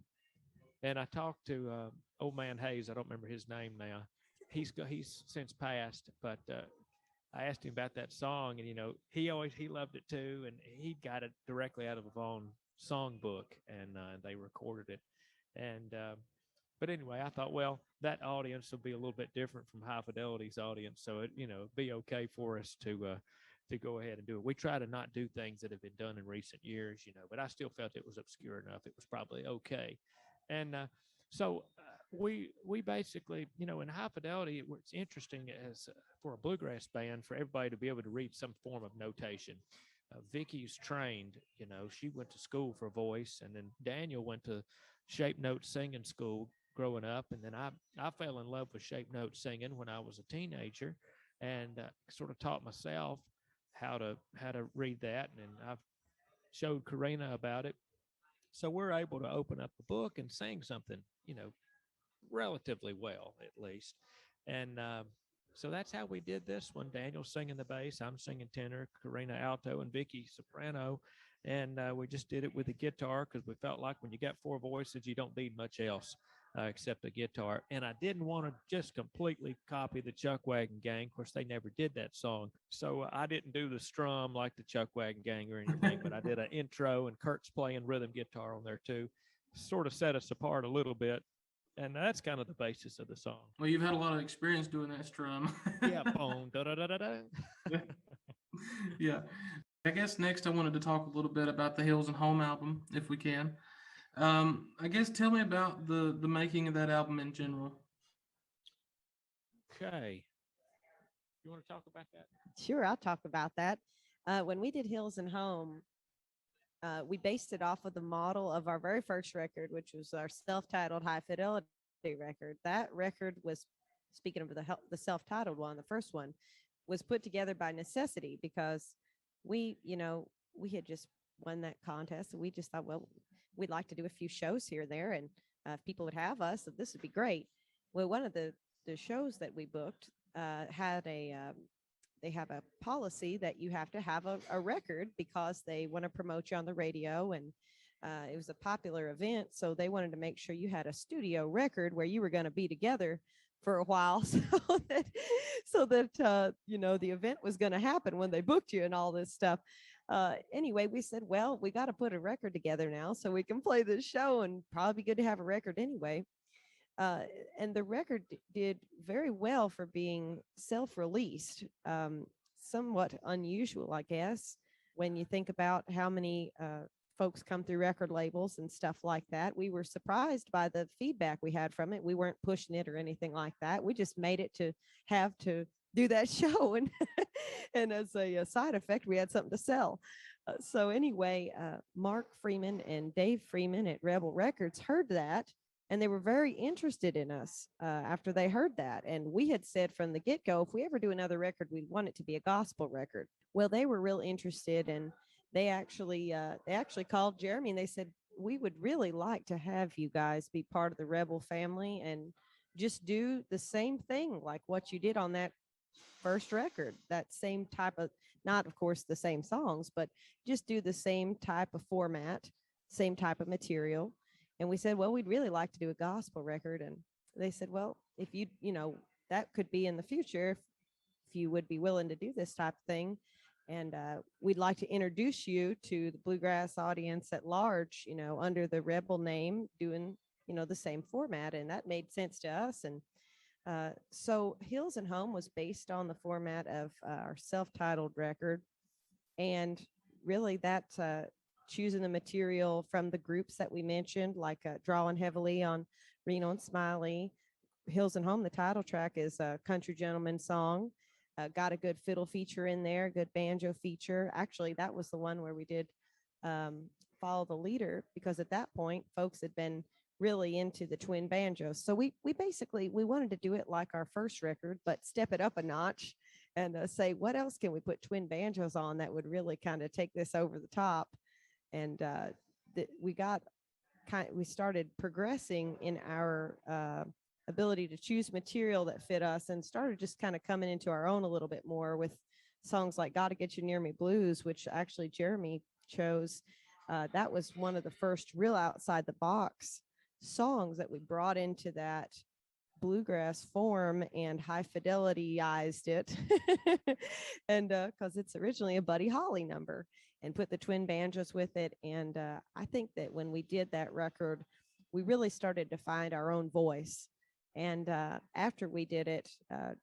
And I talked to old man Hayes. I don't remember his name now. He's since passed, but I asked him about that song, and he loved it too, and he got it directly out of a Vaughn songbook, and they recorded it. And but anyway, I thought, well, that audience will be a little bit different from High Fidelity's audience, so it be okay for us to go ahead and do it. We try to not do things that have been done in recent years, but I still felt it was obscure enough. It was probably okay. And so we basically, in High Fidelity, it's interesting as for a bluegrass band for everybody to be able to read some form of notation. Vicky's trained, she went to school for voice, and then Daniel went to shape note singing school growing up. And then I fell in love with shape note singing when I was a teenager, and sort of taught myself how to read that. And I've showed Corrina about it. So we're able to open up the book and sing something, relatively well, at least. And so that's how we did this one. Daniel's singing the bass, I'm singing tenor, Corrina alto, and Vicky soprano. And we just did it with the guitar because we felt like when you got four voices, you don't need much else except a guitar. And I didn't want to just completely copy the Chuck Wagon Gang. Of course, they never did that song. So I didn't do the strum like the Chuck Wagon Gang or anything, but I did an intro, and Kurt's playing rhythm guitar on there too. Sort of set us apart a little bit. And that's kind of the basis of the song. Well, you've had a lot of experience doing that strum. Yeah, boom, da da da da da. Yeah. I guess next I wanted to talk a little bit about the Hills and Home album, if we can. I guess tell me about the making of that album in general. Okay. You want to talk about that? Sure, I'll talk about that. When we did Hills and Home, we based it off of the model of our very first record, which was our self-titled High Fidelity record. That record was, speaking of the self-titled one, the first one, was put together by necessity because we had just won that contest, and we just thought, well, we'd like to do a few shows here and there, and if people would have us, this would be great. Well, one of the shows that we booked had they have a policy that you have to have a record because they want to promote you on the radio, and It was a popular event, so they wanted to make sure you had a studio record where you were going to be together for a while, so that the event was going to happen when they booked you and all this stuff. Anyway, we said, well, we got to put a record together now so we can play this show, and probably good to have a record anyway. And the record did very well for being self-released, somewhat unusual, I guess, when you think about how many folks come through record labels and stuff like that. We were surprised by the feedback we had from it. We weren't pushing it or anything like that. We just made it to have to do that show, and and as a side effect, we had something to sell. So anyway, Mark Freeman and Dave Freeman at Rebel Records heard that, and they were very interested in us after they heard that. And we had said from the get-go, if we ever do another record, we want it to be a gospel record. Well, they were real interested, and they actually called Jeremy, and they said, we would really like to have you guys be part of the Rebel family and just do the same thing like what you did on that first record, that same type of, not of course the same songs, but just do the same type of format, same type of material. And we said, well, we'd really like to do a gospel record. And they said, well, if that could be in the future, if you would be willing to do this type of thing. And we'd like to introduce you to the bluegrass audience at large, under the Rebel name, doing, the same format. And that made sense to us. And so Hills and Home was based on the format of our self-titled record. And really that's choosing the material from the groups that we mentioned, like drawing heavily on Reno and Smiley. Hills and Home, the title track, is a country gentleman song. Got a good fiddle feature in there, good banjo feature. Actually, that was the one where we did Follow the Leader, because at that point, folks had been really into the twin banjos. So we basically wanted to do it like our first record, but step it up a notch and say, what else can we put twin banjos on that would really kind of take this over the top? And we started progressing in our ability to choose material that fit us, and started just kind of coming into our own a little bit more with songs like Gotta Get You Near Me Blues, which actually Jeremy chose. That was one of the first real outside the box songs that we brought into that bluegrass form and high fidelity-ized it. And because it's originally a Buddy Holly number, and put the twin banjos with it. And I think that when we did that record, we really started to find our own voice. And after we did it,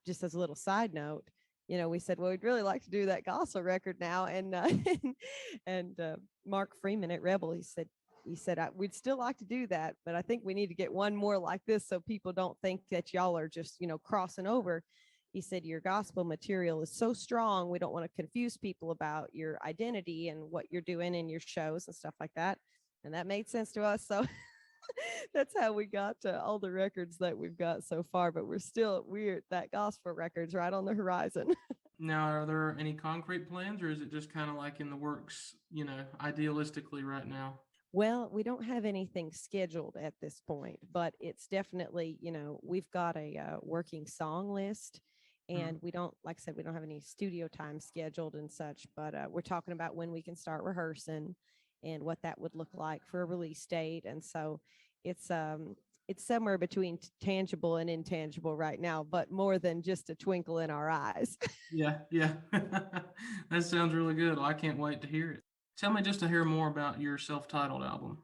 just as a little side note, we said, well, we'd really like to do that gospel record now. And Mark Freeman at Rebel, he said, we'd still like to do that, but I think we need to get one more like this so people don't think that y'all are just, crossing over. He said, your gospel material is so strong, we don't want to confuse people about your identity and what you're doing in your shows and stuff like that. And that made sense to us. So that's how we got to all the records that we've got so far. But we're that gospel record's right on the horizon. Now, are there any concrete plans, or is it just kind of like in the works, idealistically right now? Well, we don't have anything scheduled at this point, but it's definitely, we've got a working song list, and we don't, like I said, we don't have any studio time scheduled and such, but we're talking about when we can start rehearsing and what that would look like for a release date. And so it's somewhere between tangible and intangible right now, but more than just a twinkle in our eyes. Yeah. That sounds really good. I can't wait to hear it. Tell me just to hear more about your self-titled album.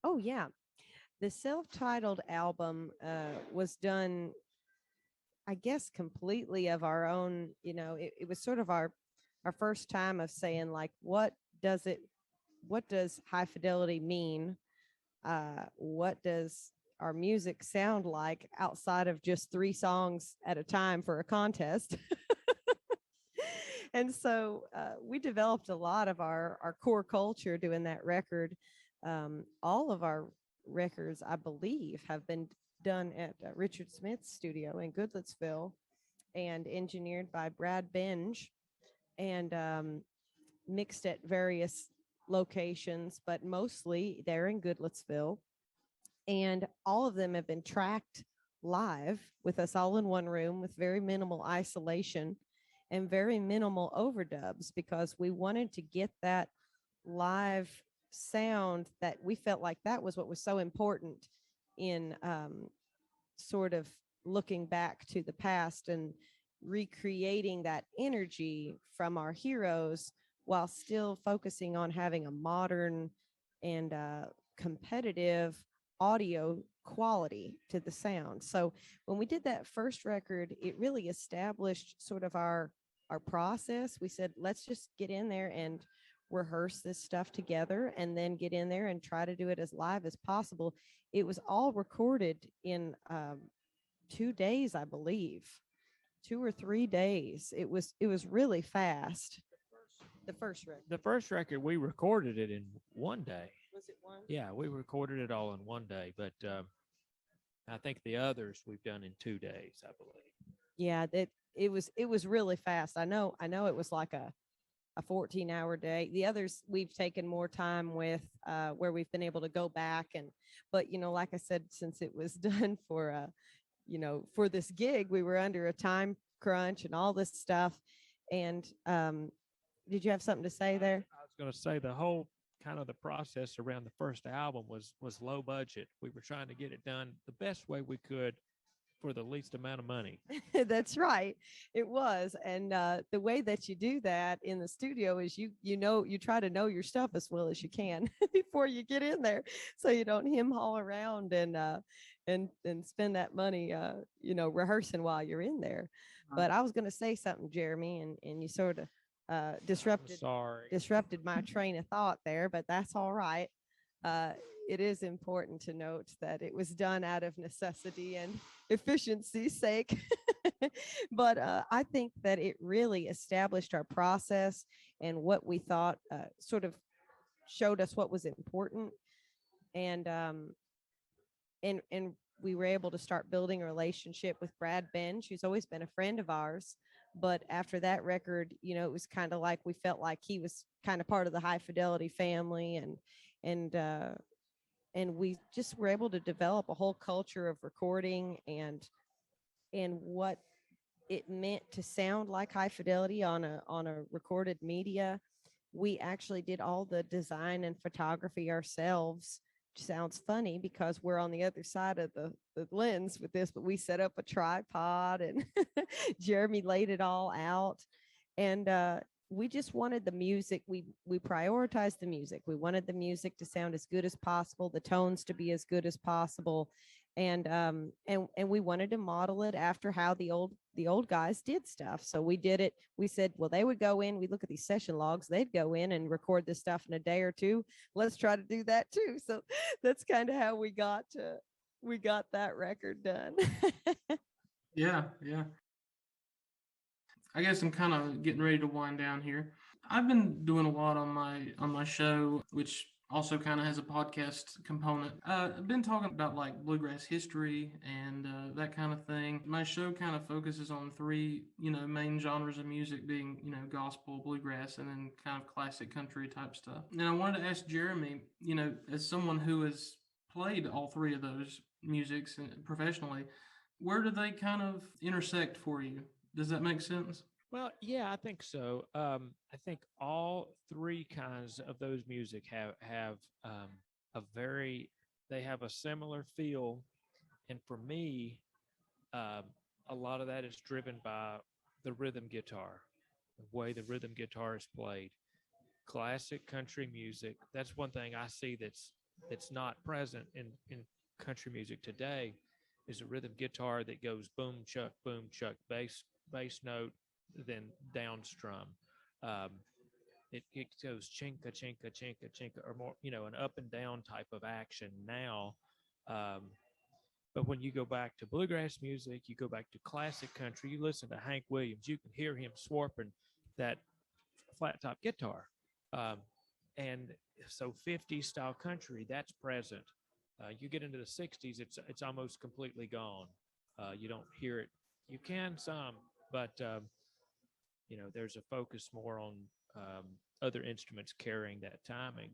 Oh, yeah. The self-titled album was done, I guess, completely of our own. It was sort of our first time of saying, like, what does high fidelity mean? What does our music sound like outside of just 3 songs at a time for a contest? And so we developed a lot of our core culture doing that record. All of our records, I believe, have been done at Richard Smith's studio in Goodlettsville and engineered by Brad Benge, and mixed at various locations, but mostly there in Goodlettsville. And all of them have been tracked live with us all in one room with very minimal isolation and very minimal overdubs, because we wanted to get that live sound that we felt like that was what was so important in sort of looking back to the past and recreating that energy from our heroes while still focusing on having a modern and competitive audio quality to the sound. So when we did that first record, it really established sort of our process. We said, let's just get in there and rehearse this stuff together and then get in there and try to do it as live as possible. It was all recorded in 2 days, I believe, 2 or 3 days. It was really fast. The first record. The first record, we recorded it in one day. Was it one? Yeah, we recorded it all in one day, but I think the others we've done in 2 days, I believe. Yeah, that it was really fast. I know it was like a 14-hour day. The others we've taken more time with, where we've been able to go back but like I said, since it was done for for this gig, we were under a time crunch and all this stuff. And did you have something to say there? I was going to say the whole kind of the process around the first album was low budget. We were trying to get it done the best way we could for the least amount of money. That's right. It was. And the way that you do that in the studio is you try to know your stuff as well as you can before you get in there, so you don't hem haul around and spend that money rehearsing while you're in there. But I was going to say something, Jeremy, and you sort of disrupted my train of thought there, but that's all right. It is important to note that it was done out of necessity and efficiency's sake. But I think that it really established our process and what we thought, sort of showed us what was important. And we were able to start building a relationship with Brad Bench, who's always been a friend of ours. But after that record, it was kind of like we felt like he was kind of part of the High Fidelity family, and we just were able to develop a whole culture of recording and what it meant to sound like High Fidelity on a recorded media. We actually did all the design and photography ourselves. Sounds funny because we're on the other side of the lens with this, but we set up a tripod and Jeremy laid it all out. And we just wanted the music. We prioritized the music. We wanted the music to sound as good as possible, the tones to be as good as possible. And we wanted to model it after how the old guys did stuff. So we did it. We said, well, they would go in, we look at these session logs, they'd go in and record this stuff in a day or two. Let's try to do that too. So that's kind of how we got that record done. Yeah. I guess I'm kind of getting ready to wind down here. I've been doing a lot on my show, which also kind of has a podcast component. I've been talking about like bluegrass history and that kind of thing. My show kind of focuses on three, main genres of music being, gospel, bluegrass, and then kind of classic country type stuff. And I wanted to ask Jeremy, as someone who has played all three of those musics professionally, where do they kind of intersect for you? Does that make sense? Well, yeah, I think so. I think all three kinds of those music have they have a similar feel, and for me, a lot of that is driven by the rhythm guitar, the way the rhythm guitar is played. Classic country music. That's one thing I see that's not present in country music today, is a rhythm guitar that goes boom chuck, bass note, then down strum. It goes chinka chinka chinka chinka, or more, an up and down type of action now. But when you go back to bluegrass music, you go back to classic country, you listen to Hank Williams, you can hear him swarping that flat top guitar. And so 50s style country, that's present. You get into the 60s, it's almost completely gone. You don't hear it. You can some, but there's a focus more on other instruments carrying that timing.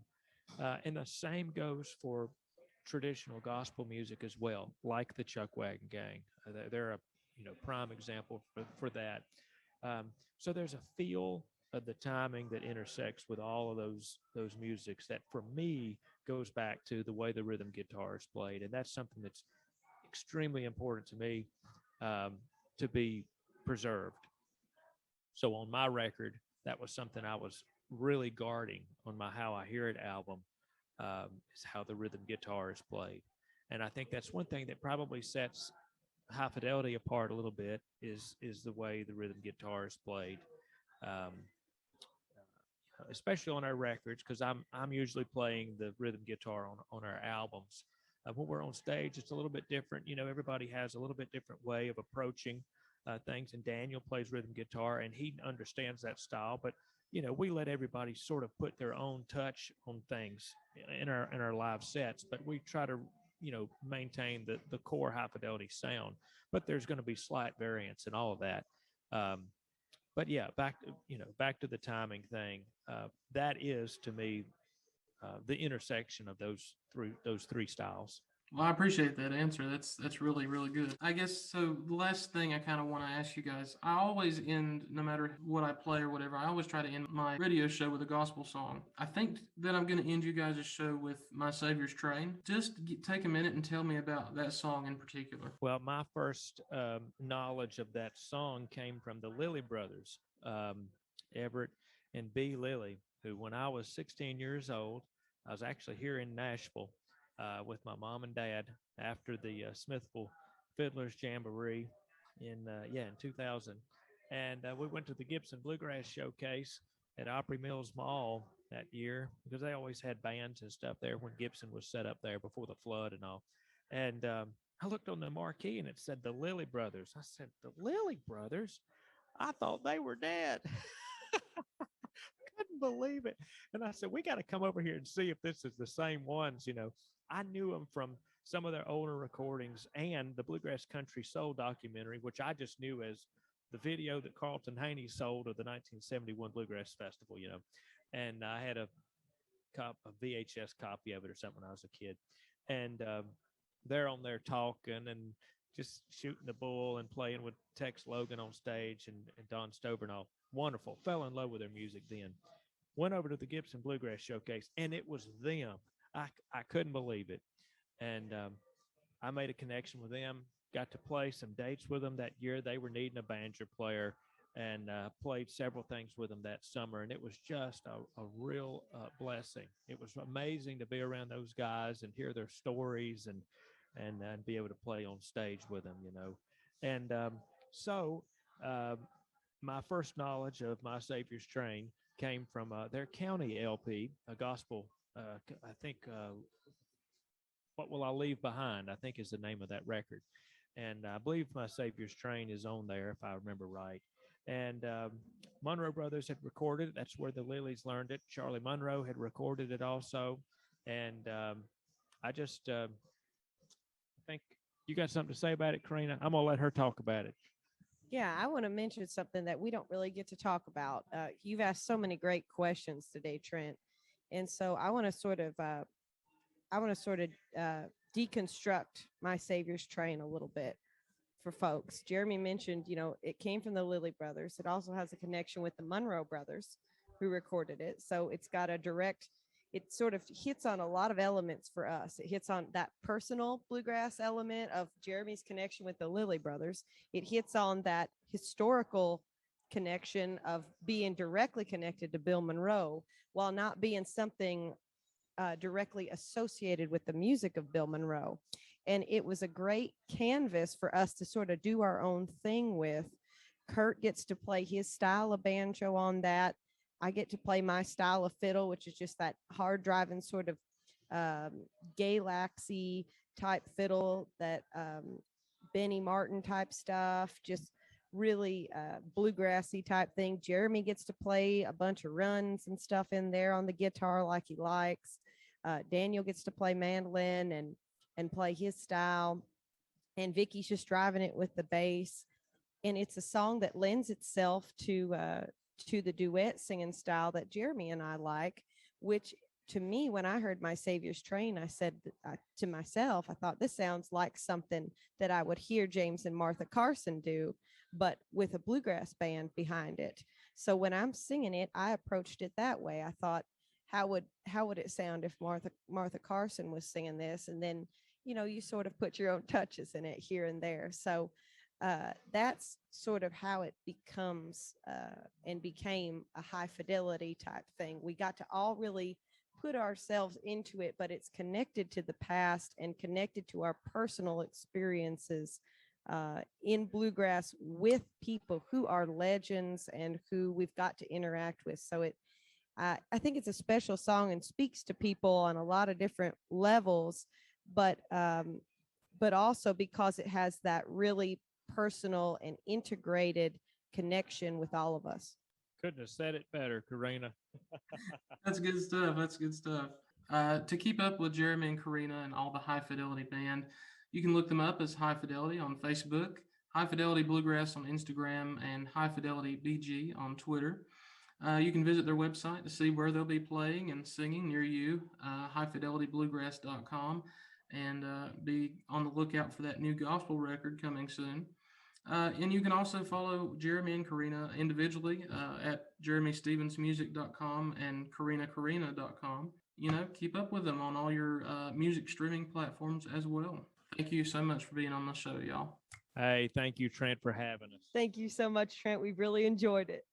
And the same goes for traditional gospel music as well, like the Chuck Wagon Gang. They're a prime example for that. So there's a feel the timing that intersects with all of those musics that for me goes back to the way the rhythm guitar is played, and that's something that's extremely important to me, to be preserved. So on my record, that was something I was really guarding on my How I Hear It album, is how the rhythm guitar is played. And I think that's one thing that probably sets High Fidelity apart a little bit, is the way the rhythm guitar is played. Um, Especially on our records, because I'm usually playing the rhythm guitar on our albums. When we're on stage, it's a little bit different. Everybody has a little bit different way of approaching things. And Daniel plays rhythm guitar, and he understands that style. But we let everybody sort of put their own touch on things in our live sets. But we try to maintain the core High Fidelity sound. But there's going to be slight variance and all of that. But yeah, back to the timing thing. That is to me the intersection of those three styles. Well, I appreciate that answer. That's really, really good. I guess so. The last thing I kind of want to ask you guys, I always end, no matter what I play or whatever, I always try to end my radio show with a gospel song. I think that I'm going to end you guys' show with My Savior's Train. Just take a minute and tell me about that song in particular. Well, my first knowledge of that song came from the Lilly brothers, Everett and B. Lilly, who, when I was 16 years old, I was actually here in Nashville with my mom and dad after the Smithville Fiddlers Jamboree in 2000, and we went to the Gibson Bluegrass Showcase at Opry Mills Mall that year, because they always had bands and stuff there when Gibson was set up there before the flood and all. And I looked on the marquee and it said the Lilly Brothers. I said, the Lilly Brothers? I thought they were dead. Couldn't believe it. And I said, we got to come over here and see if this is the same ones. I knew them from some of their older recordings and the Bluegrass Country Soul documentary, which I just knew as the video that Carlton Haney sold of the 1971 Bluegrass Festival, And I had a VHS copy of it or something when I was a kid. And they're on there talking and just shooting the bull and playing with Tex Logan on stage and Don Stover and all. Wonderful. Fell in love with their music then. Went over to the Gibson Bluegrass Showcase, and it was them. I couldn't believe it. And I made a connection with them, got to play some dates with them that year. They were needing a banjo player, and played several things with them that summer. And it was just a real blessing. It was amazing to be around those guys and hear their stories and be able to play on stage with them, And so my first knowledge of My Savior's Train came from their county LP, a gospel, I think, What Will I Leave Behind, I think is the name of that record. And I believe My Savior's Train is on there, if I remember right. And Monroe Brothers had recorded it. That's where the Lillies learned it. Charlie Monroe had recorded it also. And I just think you got something to say about it, Corrina. I'm going to let her talk about it. Yeah, I want to mention something that we don't really get to talk about. You've asked so many great questions today, Trent. And so I want to sort of deconstruct My Savior's Train a little bit for folks. Jeremy mentioned, it came from the Lilly brothers. It also has a connection with the Monroe brothers who recorded it. So it's got it sort of hits on a lot of elements for us. It hits on that personal bluegrass element of Jeremy's connection with the Lilly brothers. It hits on that historical connection of being directly connected to Bill Monroe while not being something directly associated with the music of Bill Monroe. And it was a great canvas for us to sort of do our own thing with. Kurt gets to play his style of banjo on that. I get to play my style of fiddle, which is just that hard driving sort of Galaxy type fiddle, that Benny Martin type stuff, just really bluegrassy type thing. Jeremy gets to play a bunch of runs and stuff in there on the guitar like he likes. Daniel gets to play mandolin and play his style. And Vicky's just driving it with the bass. And it's a song that lends itself to the duet singing style that Jeremy and I like, which to me, when I heard My Savior's Train, I said to myself, I thought this sounds like something that I would hear James and Martha Carson do, but with a bluegrass band behind it. So when I'm singing it, I approached it that way. I thought, how would it sound if Martha Carson was singing this? And then, you sort of put your own touches in it here and there. So that's sort of how it becomes and became a high fidelity type thing. We got to all really put ourselves into it, but it's connected to the past and connected to our personal experiences in bluegrass with people who are legends and who we've got to interact with. So I think it's a special song and speaks to people on a lot of different levels, but also because it has that really personal and integrated connection with all of us. Couldn't have said it better, Corrina. That's good stuff. That's good stuff. To keep up with Jeremy and Corrina and all the High Fidelity band, you can look them up as High Fidelity on Facebook, High Fidelity Bluegrass on Instagram, and High Fidelity BG on Twitter. You can visit their website to see where they'll be playing and singing near you, highfidelitybluegrass.com, and be on the lookout for that new gospel record coming soon. And you can also follow Jeremy and Corrina individually at jeremystevensmusic.com and corrina.com. Keep up with them on all your music streaming platforms as well. Thank you so much for being on the show, y'all. Hey, thank you, Trent, for having us. Thank you so much, Trent. We've really enjoyed it.